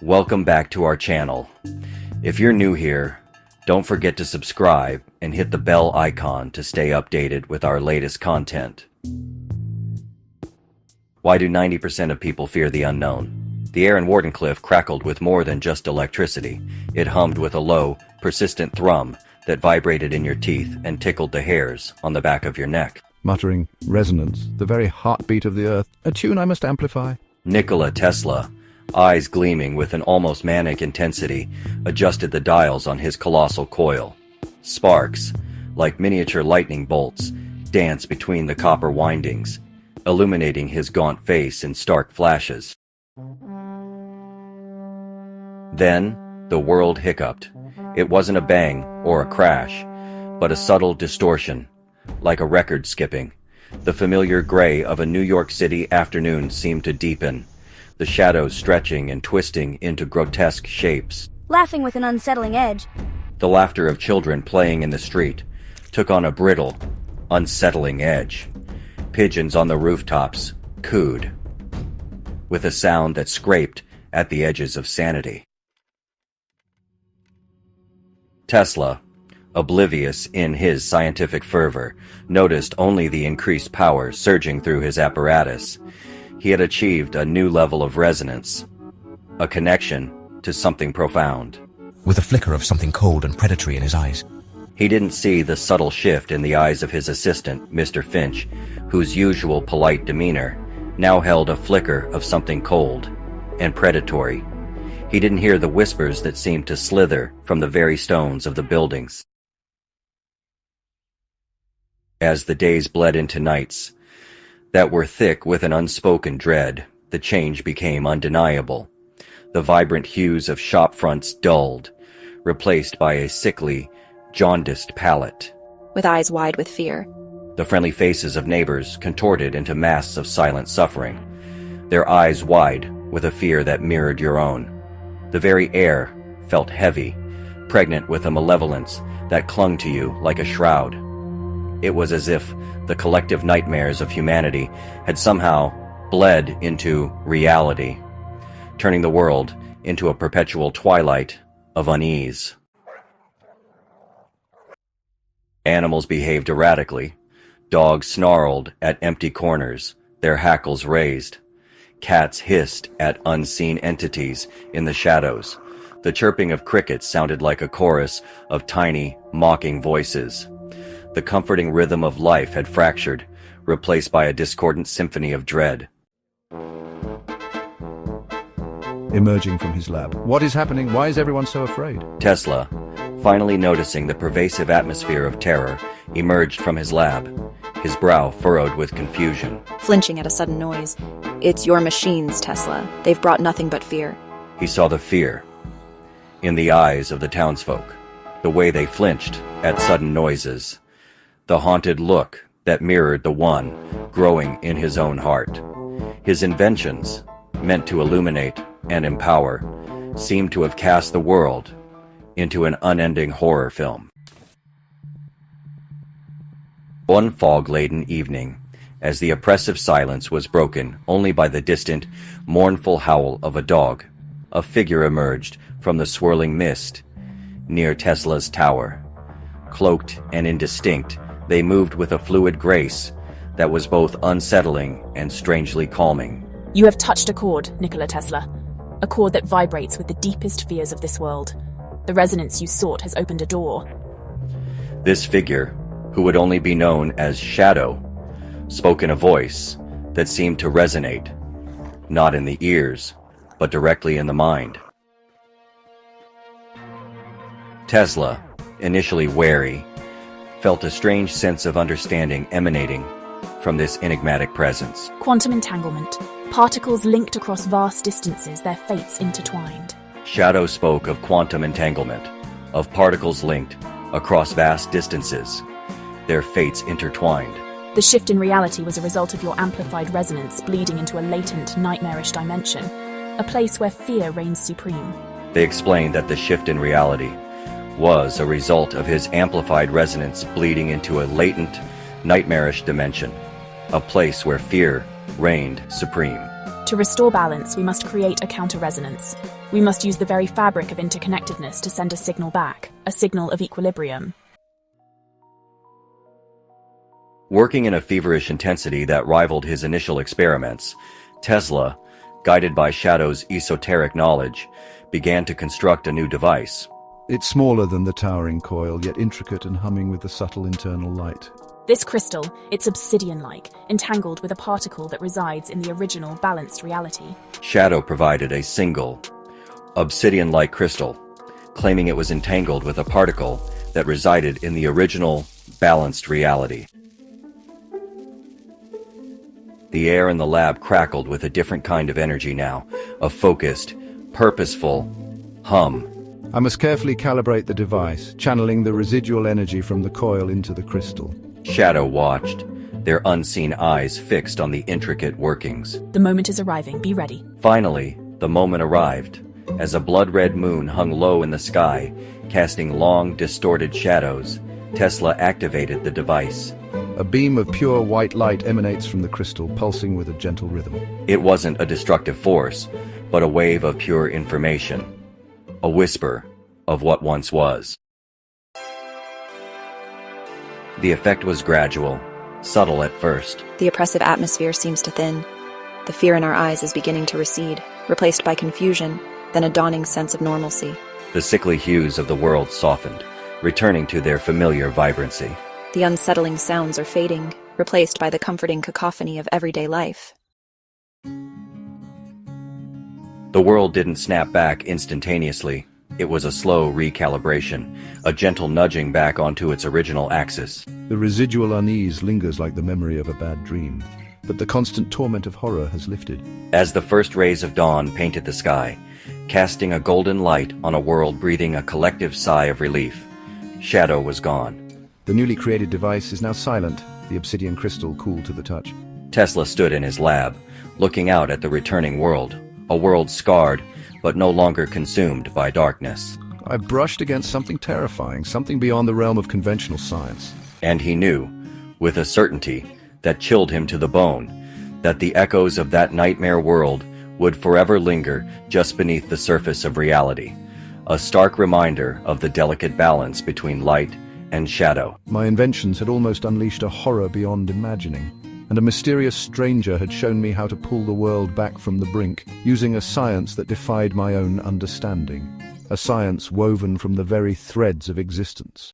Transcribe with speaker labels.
Speaker 1: Welcome back to our channel. If you're new here, don't forget to subscribe and hit the bell icon to stay updated with our latest content. Why do 90% of people fear the unknown? The air in Wardenclyffe crackled with more than just electricity. It hummed with a low, persistent thrum that vibrated in your teeth and tickled the hairs on the back of your neck.
Speaker 2: Muttering resonance, the very heartbeat of the earth, a tune I must amplify.
Speaker 1: Nikola Tesla, eyes gleaming with an almost manic intensity, adjusted the dials on his colossal coil. Sparks, like miniature lightning bolts, danced between the copper windings, illuminating his gaunt face in stark flashes. Then, the world hiccuped. It wasn't a bang or a crash, but a subtle distortion, like a record skipping. The familiar gray of a New York City afternoon seemed to deepen, the shadows stretching and twisting into grotesque shapes.
Speaker 3: Laughing with an unsettling edge.
Speaker 1: The laughter of children playing in the street took on a brittle, unsettling edge. Pigeons on the rooftops cooed, with a sound that scraped at the edges of sanity. Tesla, oblivious in his scientific fervor, noticed only the increased power surging through his apparatus. He had achieved a new level of resonance, a connection to something profound.
Speaker 4: With a flicker of something cold and predatory in his eyes.
Speaker 1: He didn't see the subtle shift in the eyes of his assistant, Mr. Finch, whose usual polite demeanor now held a flicker of something cold and predatory. He didn't hear the whispers that seemed to slither from the very stones of the buildings. As the days bled into nights that were thick with an unspoken dread, the change became undeniable. The vibrant hues of shop fronts dulled, replaced by a sickly, jaundiced palette.
Speaker 5: With eyes wide with fear.
Speaker 1: The friendly faces of neighbors contorted into masks of silent suffering, their eyes wide with a fear that mirrored your own. The very air felt heavy, pregnant with a malevolence that clung to you like a shroud. It was as if the collective nightmares of humanity had somehow bled into reality, turning the world into a perpetual twilight of unease. Animals behaved erratically. Dogs snarled at empty corners, their hackles raised. Cats hissed at unseen entities in the shadows. The chirping of crickets sounded like a chorus of tiny, mocking voices. The comforting rhythm of life had fractured, replaced by a discordant symphony of dread.
Speaker 2: Emerging from his lab. What is happening? Why is everyone so afraid?
Speaker 1: Tesla, finally noticing the pervasive atmosphere of terror, emerged from his lab, his brow furrowed with confusion.
Speaker 5: Flinching at a sudden noise. It's your machines, Tesla. They've brought nothing but fear.
Speaker 1: He saw the fear in the eyes of the townsfolk, the way they flinched at sudden noises, the haunted look that mirrored the one growing in his own heart. His inventions, meant to illuminate and empower, seemed to have cast the world into an unending horror film. One fog-laden evening, as the oppressive silence was broken only by the distant, mournful howl of a dog, a figure emerged from the swirling mist near Tesla's tower. Cloaked and indistinct, they moved with a fluid grace that was both unsettling and strangely calming.
Speaker 6: You have touched a chord, Nikola Tesla. A chord that vibrates with the deepest fears of this world. The resonance you sought has opened a door.
Speaker 1: This figure, who would only be known as Shadow, spoke in a voice that seemed to resonate, not in the ears, but directly in the mind. Tesla, initially wary, felt a strange sense of understanding emanating from this enigmatic presence.
Speaker 6: Quantum entanglement. Particles linked across vast distances, their fates intertwined.
Speaker 1: Shadow spoke of quantum entanglement, of particles linked across vast distances, their fates intertwined.
Speaker 6: The shift in reality was a result of your amplified resonance bleeding into a latent, nightmarish dimension, a place where fear reigns supreme.
Speaker 1: They explained that the shift in reality was a result of his amplified resonance bleeding into a latent, nightmarish dimension, a place where fear reigned supreme.
Speaker 6: To restore balance, we must create a counter-resonance. We must use the very fabric of interconnectedness to send a signal back, a signal of equilibrium.
Speaker 1: Working in a feverish intensity that rivaled his initial experiments, Tesla, guided by Shadow's esoteric knowledge, began to construct a new device.
Speaker 2: It's smaller than the towering coil, yet intricate and humming with the subtle internal light.
Speaker 6: This crystal, it's obsidian-like, entangled with a particle that resides in the original balanced reality.
Speaker 1: Shadow provided a single, obsidian-like crystal, claiming it was entangled with a particle that resided in the original balanced reality. The air in the lab crackled with a different kind of energy now, a focused, purposeful hum.
Speaker 2: I must carefully calibrate the device, channeling the residual energy from the coil into the crystal.
Speaker 1: Shadow watched, their unseen eyes fixed on the intricate workings.
Speaker 6: The moment is arriving, be ready.
Speaker 1: Finally, the moment arrived, as a blood-red moon hung low in the sky, casting long, distorted shadows. Tesla activated the device.
Speaker 2: A beam of pure white light emanates from the crystal, pulsing with a gentle rhythm.
Speaker 1: It wasn't a destructive force, but a wave of pure information. A whisper of what once was. The effect was gradual, subtle at first.
Speaker 5: The oppressive atmosphere seems to thin. The fear in our eyes is beginning to recede, replaced by confusion, then a dawning sense of normalcy.
Speaker 1: The sickly hues of the world softened, returning to their familiar vibrancy.
Speaker 5: The unsettling sounds are fading, replaced by the comforting cacophony of everyday life.
Speaker 1: The world didn't snap back instantaneously. It was a slow recalibration, a gentle nudging back onto its original axis.
Speaker 2: The residual unease lingers like the memory of a bad dream, but the constant torment of horror has lifted.
Speaker 1: As the first rays of dawn painted the sky, casting a golden light on a world breathing a collective sigh of relief, Shadow was gone.
Speaker 2: The newly created device is now silent, the obsidian crystal cool to the touch.
Speaker 1: Tesla stood in his lab, looking out at the returning world, a world scarred, but no longer consumed by darkness.
Speaker 2: I brushed against something terrifying, something beyond the realm of conventional science.
Speaker 1: And he knew, with a certainty that chilled him to the bone, that the echoes of that nightmare world would forever linger just beneath the surface of reality, a stark reminder of the delicate balance between light and shadow.
Speaker 2: My inventions had almost unleashed a horror beyond imagining, and a mysterious stranger had shown me how to pull the world back from the brink, using a science that defied my own understanding, a science woven from the very threads of existence.